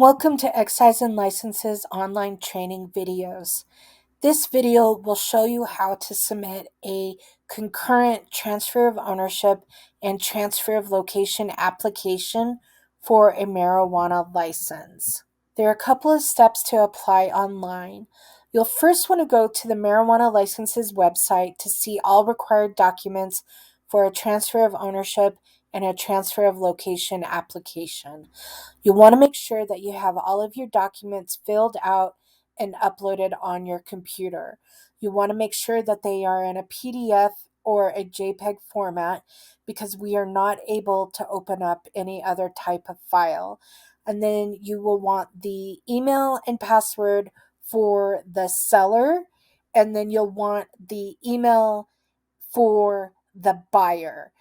Welcome to Excise and Licenses online training videos. This video will show you how to submit a concurrent transfer of ownership and transfer of location application for a marijuana license. There are a couple of steps to apply online. You'll first want to go to the Marijuana Licenses website to see all required documents for a transfer of ownership and a transfer of location application. You'll want to make sure that you have all of your documents filled out and uploaded on your computer. You want to make sure that they are in a PDF or a JPEG format because we are not able to open up any other type of file. And then you will want the email and password for the seller, and then you'll want the email for the buyer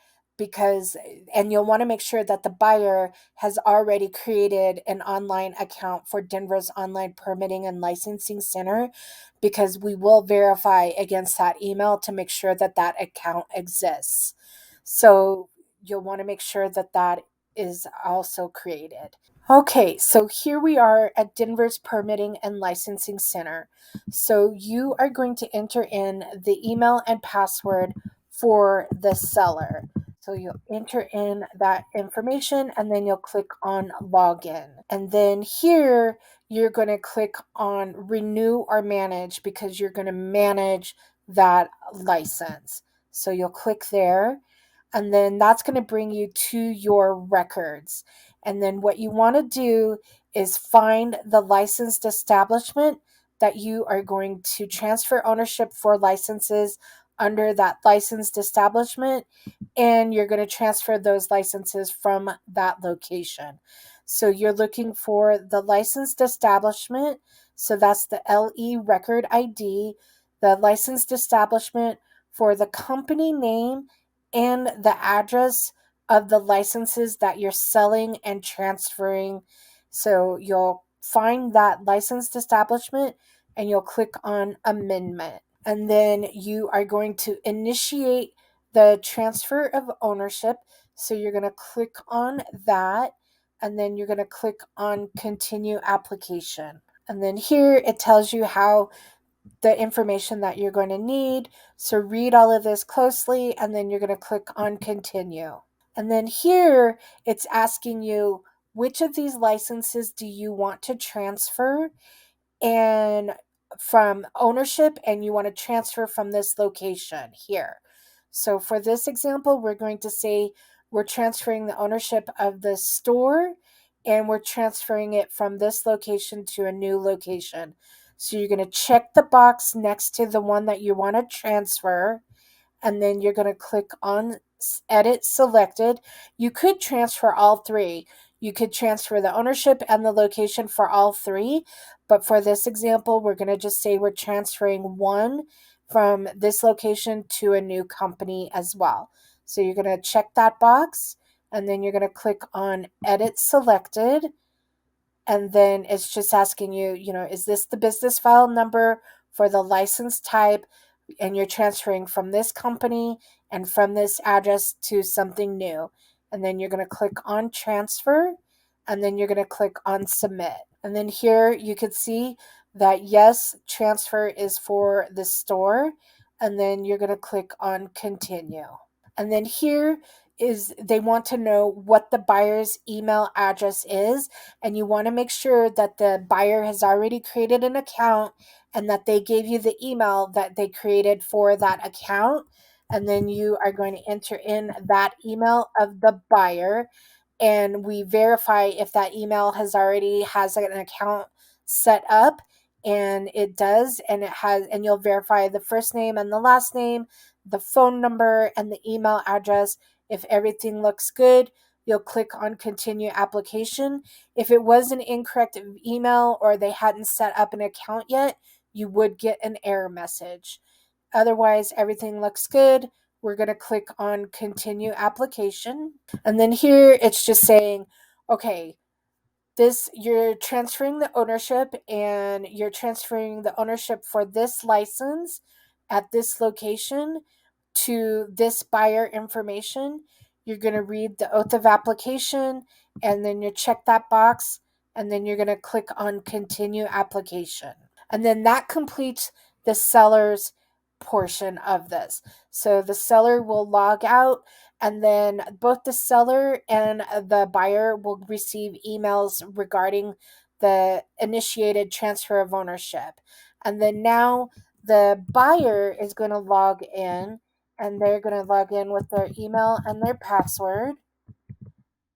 and you'll want to make sure that the buyer has already created an online account for Denver's Online Permitting and Licensing Center, because we will verify against that email to make sure that that account exists. So you'll want to make sure that that is also created. Okay, so here we are at Denver's Permitting and Licensing Center. So you are going to enter in the email and password for the seller. So you'll enter in that information and then you'll click on login. And then here you're going to click on renew or manage because you're going to manage that license. So you'll click there, and then that's going to bring you to your records. And then what you want to do is find the licensed establishment that you are going to transfer ownership for licenses under that licensed establishment, and you're going to transfer those licenses from that location. So you're looking for the licensed establishment. So that's the LE record ID, the licensed establishment for the company name and the address of the licenses that you're selling and transferring. So you'll find that licensed establishment and you'll click on amendment. And then you are going to initiate the transfer of ownership. So you're going to click on that, and then you're going to click on continue application. And then here it tells you how the information that you're going to need. So read all of this closely, and then you're going to click on continue. And then here it's asking you, which of these licenses do you want to transfer and from ownership, and you want to transfer from this location here. So for this example, we're going to say we're transferring the ownership of the store and we're transferring it from this location to a new location. So you're going to check the box next to the one that you want to transfer, and then you're going to click on edit selected. You could transfer all three. You could transfer the ownership and the location for all three, but for this example, we're going to just say we're transferring one from this location to a new company as well. So you're going to check that box, and then you're going to click on edit selected, and then it's just asking you, is this the business file number for the license type, and you're transferring from this company and from this address to something new. And then you're going to click on transfer, and then you're going to click on submit. And then here you could see that yes, transfer is for the store, and then you're going to click on continue. And then here is they want to know what the buyer's email address is, and you want to make sure that the buyer has already created an account and that they gave you the email that they created for that account. And then you are going to enter in that email of the buyer, and we verify if that email has an account set up, and it does, and you'll verify the first name and the last name, the phone number, and the email address. If everything looks good, you'll click on continue application. If it was an incorrect email or they hadn't set up an account yet, you would get an error message. Otherwise, everything looks good. We're going to click on continue application. And then here it's just saying, okay, you're transferring the ownership, and you're transferring the ownership for this license at this location to this buyer information. You're going to read the oath of application, and then you check that box, and then you're going to click on continue application. And then that completes the seller's portion of this. So the seller will log out, and then both the seller and the buyer will receive emails regarding the initiated transfer of ownership. And then now the buyer is going to log in, and they're going to log in with their email and their password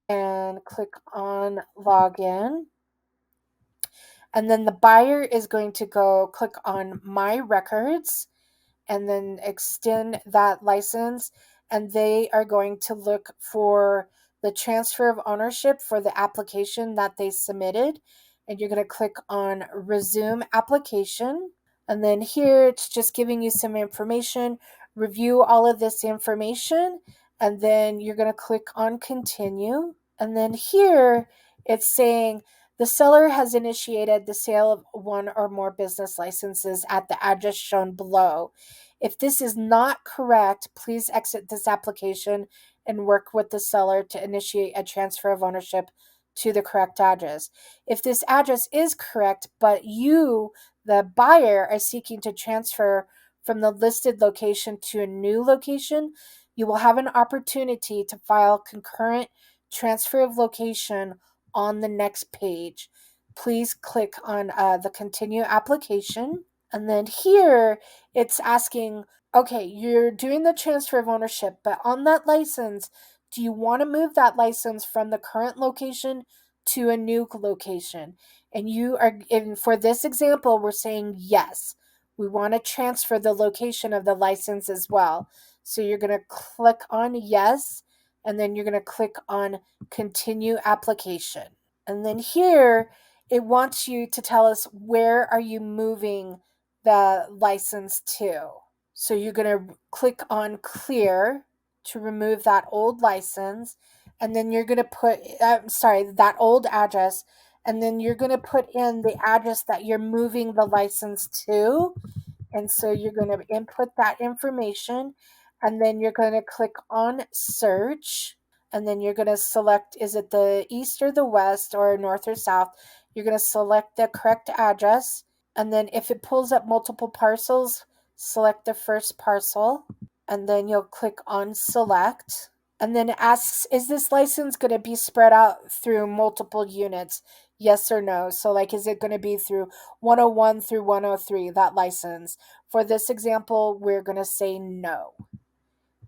and click on login. And then the buyer is going to go click on my records and then extend that license. And they are going to look for the transfer of ownership for the application that they submitted. And you're going to click on resume application. And then here it's just giving you some information. Review all of this information. And then you're going to click on continue. And then here it's saying the seller has initiated the sale of one or more business licenses at the address shown below. If this is not correct, please exit this application and work with the seller to initiate a transfer of ownership to the correct address. If this address is correct, but you, the buyer, are seeking to transfer from the listed location to a new location, you will have an opportunity to file concurrent transfer of location on the next page. Please click on the continue application. And then here it's asking, okay, you're doing the transfer of ownership, but on that license, do you want to move that license from the current location to a new location? And for this example, we're saying yes. We want to transfer the location of the license as well. So you're going to click on yes, and then you're going to click on continue application. And then here it wants you to tell us where are you moving the license to. So you're going to click on clear to remove that old license, and then you're going to put that old address, and then you're going to put in the address that you're moving the license to. And so you're going to input that information, and then you're going to click on search, and then you're going to select, is it the east or the west or north or south? You're going to select the correct address, and then if it pulls up multiple parcels, select the first parcel, and then you'll click on select. And then it asks, is this license going to be spread out through multiple units? Yes or no. So like, is it going to be through 101 through 103, that license? For this example, we're going to say no.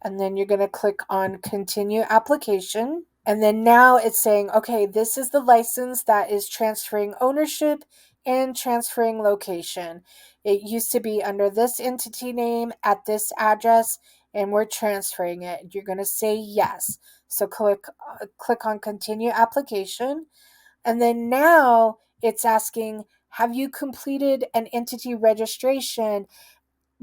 And then you're going to click on continue application. And then now it's saying, okay, this is the license that is transferring ownership and transferring location. It used to be under this entity name at this address, and we're transferring it. You're going to say yes. So click on continue application. And then now it's asking, have you completed an entity registration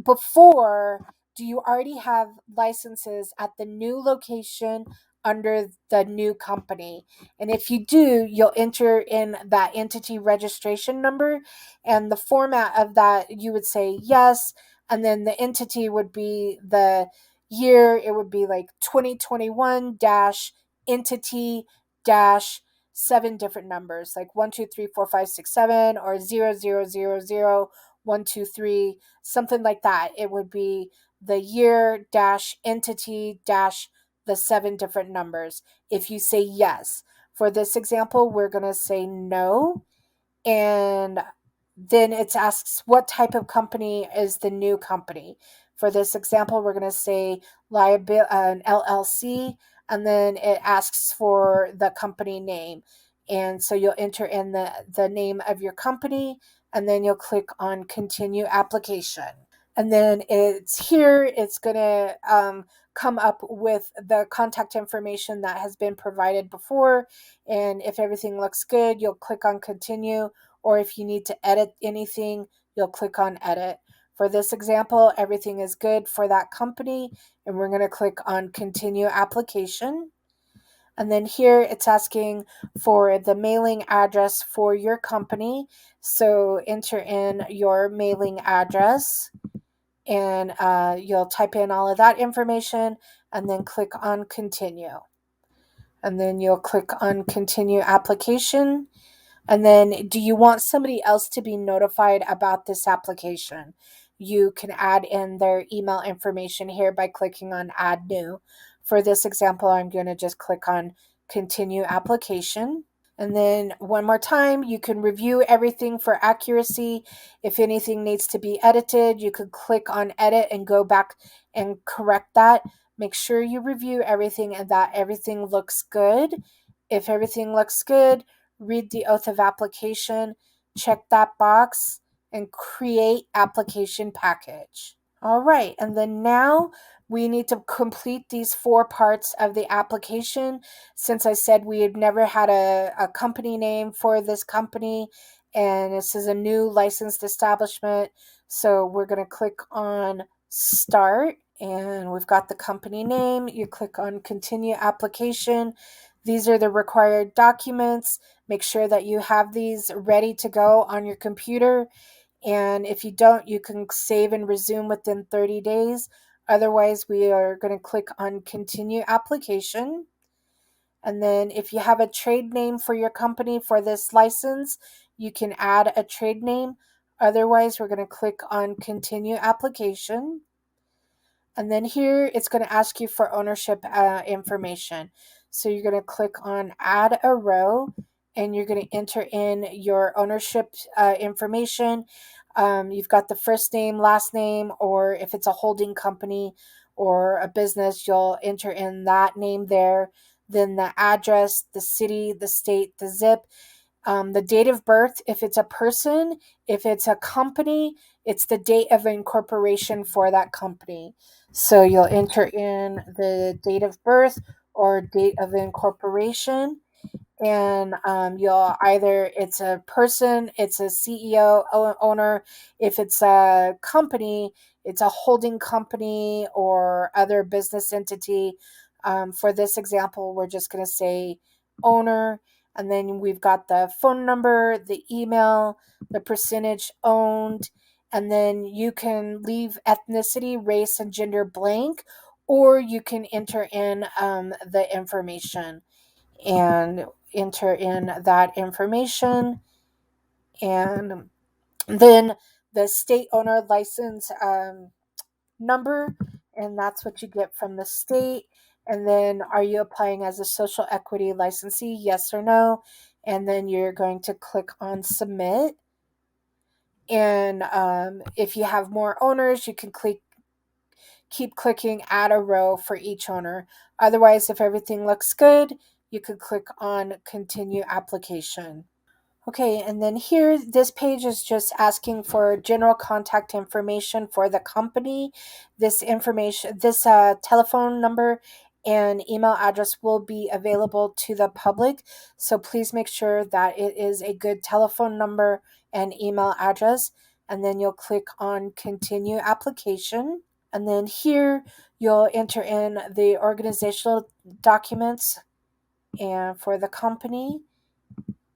before? Do you already have licenses at the new location under the new company? And if you do, you'll enter in that entity registration number, and the format of that, you would say yes, and then the entity would be the year. It would be like 2021 dash entity dash 7 different numbers, like 1 2 3 4 5 6 7, or 0 0 0 0 1 2 3, something like that. It would be the year dash entity dash the 7 different numbers. If you say yes, for this example, we're going to say no. And then it asks what type of company is the new company. For this example, we're going to say an LLC, and then it asks for the company name. And so you'll enter in the name of your company, and then you'll click on continue application. And then it's going to come up with the contact information that has been provided before. And if everything looks good, you'll click on continue. Or if you need to edit anything, you'll click on edit. For this example, everything is good for that company, and we're going to click on continue application. And then here it's asking for the mailing address for your company. So enter in your mailing address, and you'll type in all of that information, and then click on continue. And then you'll click on continue application. And then, do you want somebody else to be notified about this application? You can add in their email information here by clicking on Add New. For this example, I'm going to just click on Continue Application. And then one more time, you can review everything for accuracy. If anything needs to be edited, you could click on Edit and go back and correct that. Make sure you review everything and that everything looks good. If everything looks good, read the oath of application, check that box, and create application package. All right, and then now we need to complete these 4 parts of the application. Since I said we had never had a company name for this company, and this is a new licensed establishment, so we're going to click on Start, and we've got the company name. You click on Continue Application. These are the required documents. Make sure that you have these ready to go on your computer. And if you don't, you can save and resume within 30 days. Otherwise, we are going to click on Continue Application. And then if you have a trade name for your company for this license, you can add a trade name. Otherwise, we're going to click on Continue Application. And then here it's going to ask you for ownership information. So you're going to click on Add a Row, and you're going to enter in your ownership information. You've got the first name, last name, or if it's a holding company or a business, you'll enter in that name there. Then the address, the city, the state, the zip, the date of birth. If it's a person, if it's a company, it's the date of incorporation for that company. So you'll enter in the date of birth or date of incorporation, and you'll either, it's a person, it's a CEO owner. If it's a company, it's a holding company or other business entity. For this example, we're just going to say owner, and then we've got the phone number, the email, the percentage owned, and then you can leave ethnicity, race, and gender blank, or you can enter in the information and enter in that information. And then the state owner license number, and that's what you get from the state. And then, are you applying as a social equity licensee? Yes or no. And then you're going to click on Submit. And if you have more owners, you can keep clicking Add a Row for each owner. Otherwise, if everything looks good, you could click on Continue Application. Okay, and then here, this page is just asking for general contact information for the company. This information, this telephone number and email address will be available to the public. So please make sure that it is a good telephone number and email address. And then you'll click on Continue Application. And then here, you'll enter in the organizational documents and for the company.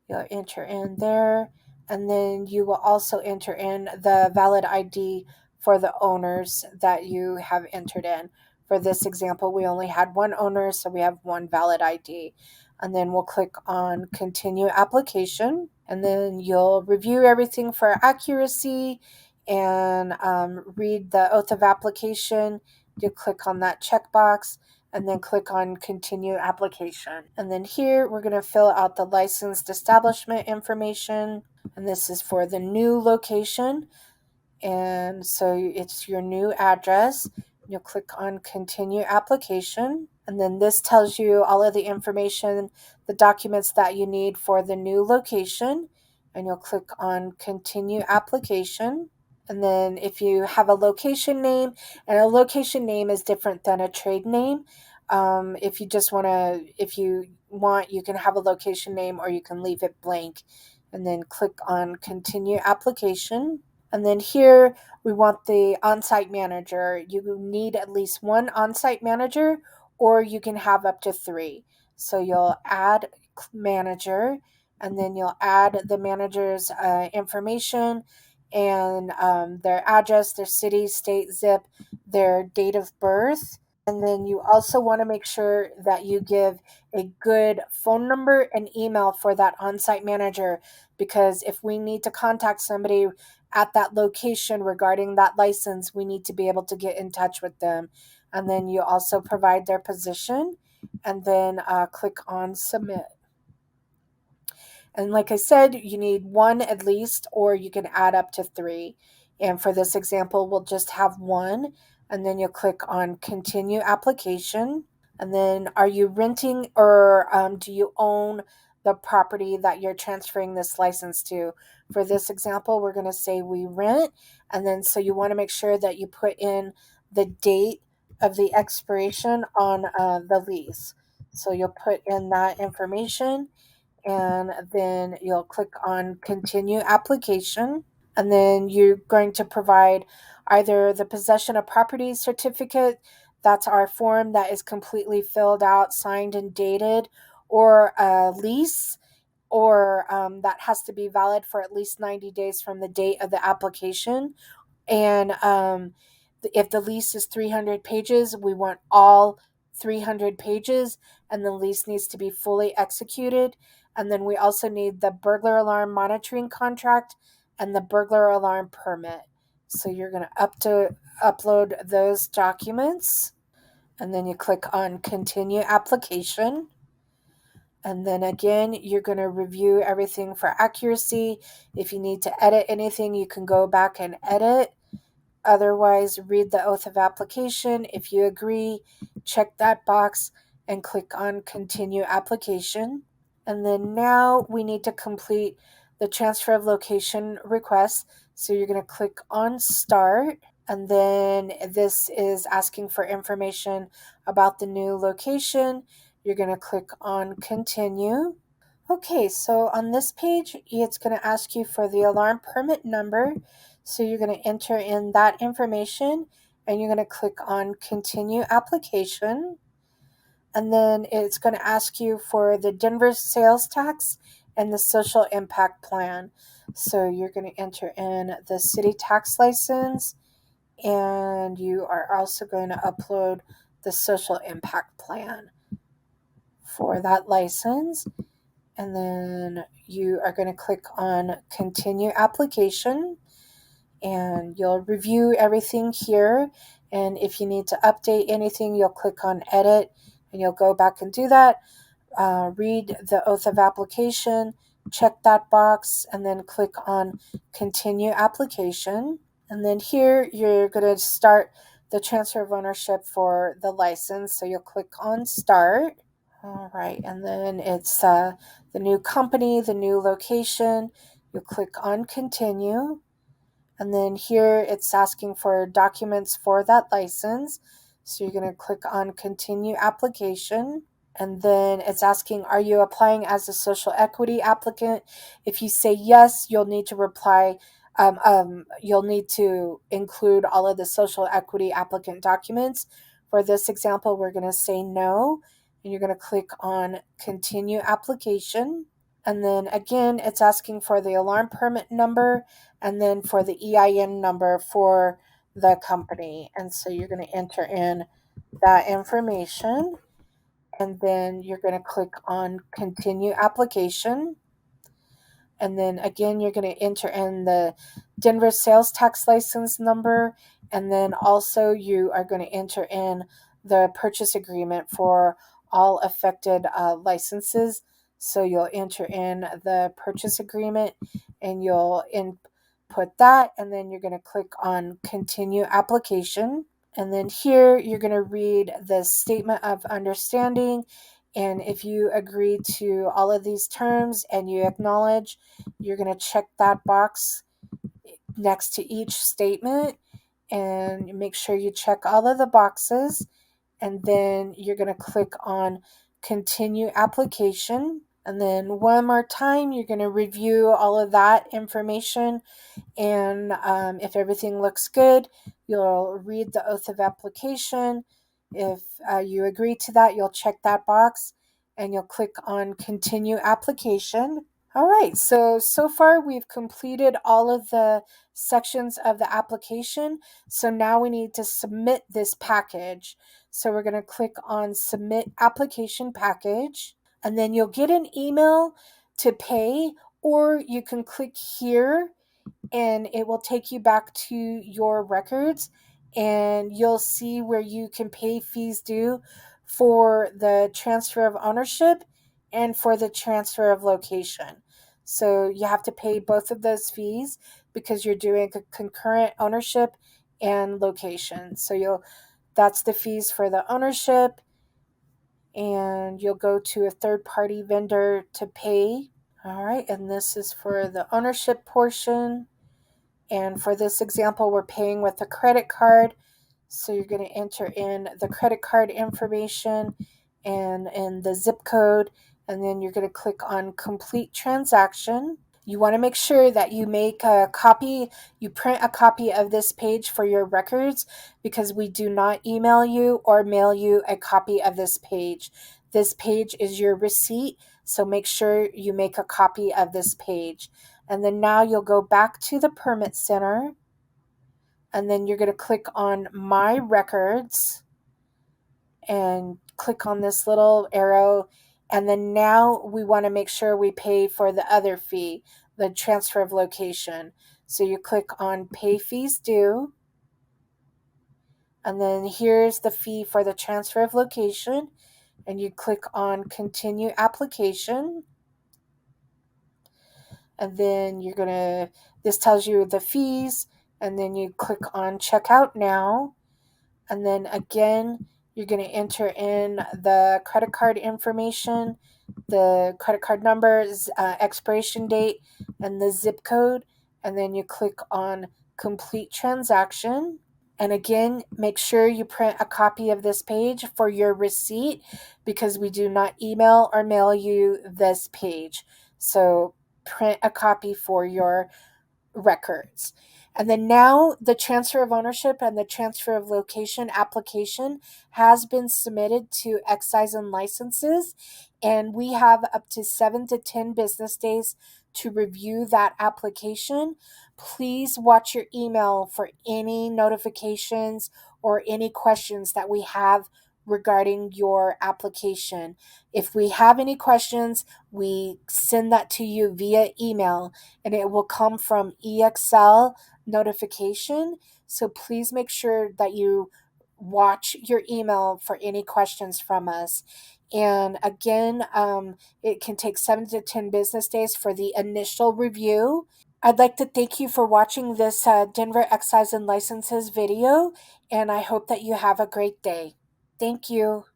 You'll enter in there, and then you will also enter in the valid ID for the owners that you have entered in. For this example, we only had one owner, so we have one valid ID. And then we'll click on Continue Application, and then you'll review everything for accuracy and read the oath of application. You click on that checkbox and then click on Continue Application. And then here we're going to fill out the licensed establishment information, and this is for the new location. And so it's your new address. You'll click on Continue Application, and then this tells you all of the information, the documents that you need for the new location, and you'll click on Continue Application. And then if you have a location name, and a location name is different than a trade name. If you just want to, if you want, you can have a location name or you can leave it blank. And then click on Continue Application. And then here we want the on-site manager. You need at least one on-site manager, or you can have up to 3. So you'll add manager, and then you'll add the manager's information and their address, their city, state, zip, their date of birth, And then you also want to make sure that you give a good phone number and email for that on-site manager, because if we need to contact somebody at that location regarding that license, we need to be able to get in touch with them. And then you also provide their position, and then click on submit. And like I said, you need one at least, or you can add up to three. And for this example, we'll just have one. And then you'll click on continue application. And then are you renting, or do you own the property that you're transferring this license to? For this example, we're going to say we rent. And then so you want to make sure that you put in the date of the expiration on the lease. So you'll put in that information, and then you'll click on continue application. And then you're going to provide either the possession of property certificate, that's our form that is completely filled out, signed and dated, or a lease, or that has to be valid for at least 90 days from the date of the application. And if the lease is 300 pages, we want all 300 pages, and the lease needs to be fully executed. And then we also need the burglar alarm monitoring contract and the burglar alarm permit. So you're going to upload those documents, and then you click on continue application. And then again, you're going to review everything for accuracy. If you need to edit anything, you can go back and edit. Otherwise, read the oath of application. If you agree, check that box and click on continue application. And then now we need to complete the transfer of location request. So you're going to click on start. And then this is asking for information about the new location. You're going to click on continue. Okay, so on this page, it's going to ask you for the alarm permit number. So you're going to enter in that information, and you're going to click on continue application. And then it's going to ask you for the Denver sales tax and the social impact plan. So you're going to enter in the city tax license, and you are also going to upload the social impact plan for that license. And then you are going to click on continue application, and you'll review everything here. And if you need to update anything, you'll click on edit, and you'll go back and do that. Read the oath of application, check that box, and then click on continue application. And then here you're going to start the transfer of ownership for the license. So you'll click on start. All right, and then it's the new company, the new location. You'll click on continue. And then here it's asking for documents for that license. So you're going to click on continue application. And then it's asking, are you applying as a social equity applicant? If you say yes, you'll need to reply. You'll need to include all of the social equity applicant documents. For this example, we're going to say no, and you're going to click on continue application. And then again, it's asking for the alarm permit number, and then for the EIN number for the company. And so you're going to enter in that information, and then you're going to click on continue application. And then again, you're going to enter in the Denver sales tax license number, and then also you are going to enter in the purchase agreement for all affected licenses. So you'll enter in the purchase agreement, and you'll input that, and then you're going to click on continue application. And then here you're going to read the statement of understanding. And if you agree to all of these terms and you acknowledge, you're going to check that box next to each statement and make sure you check all of the boxes. And then you're going to click on continue application. And then one more time, you're going to review all of that information. And if everything looks good, you'll read the oath of application. If you agree to that, you'll check that box, and you'll click on continue application. All right, so far we've completed all of the sections of the application. So now we need to submit this package. So we're going to click on Submit Application Package, and then you'll get an email to pay, or you can click here and it will take you back to your records, and you'll see where you can pay fees due for the transfer of ownership and for the transfer of location. So you have to pay both of those fees because you're doing a concurrent ownership and location. So that's the fees for the ownership, and you'll go to a third-party vendor to pay. All right, and this is for the ownership portion. And for this example, we're paying with a credit card. So you're going to enter in the credit card information and the zip code, and then you're going to click on Complete Transaction. You want to make sure that you print a copy of this page for your records, because we do not email you or mail you a copy of this page. This page is your receipt, so make sure you make a copy of this page. And then now you'll go back to the Permit Center, and then you're going to click on My Records and click on this little arrow. And then now we want to make sure we pay for the other fee, the transfer of location. So you click on Pay Fees Due. And then here's the fee for the transfer of location. And you click on Continue Application. And then this tells you the fees. And then you click on Checkout Now. And then again, you're going to enter in the credit card information, the credit card numbers, expiration date, and the zip code. And then you click on Complete Transaction. And again, make sure you print a copy of this page for your receipt, because we do not email or mail you this page. So print a copy for your records. And then now the transfer of ownership and the transfer of location application has been submitted to Excise and Licenses, and we have up to 7 to 10 business days to review that application. Please watch your email for any notifications or any questions that we have regarding your application. If we have any questions, we send that to you via email, and it will come from EXL notification. So please make sure that you watch your email for any questions from us. And again, it can take 7 to 10 business days for the initial review. I'd like to thank you for watching this Denver Excise and Licenses video, and I hope that you have a great day. Thank you.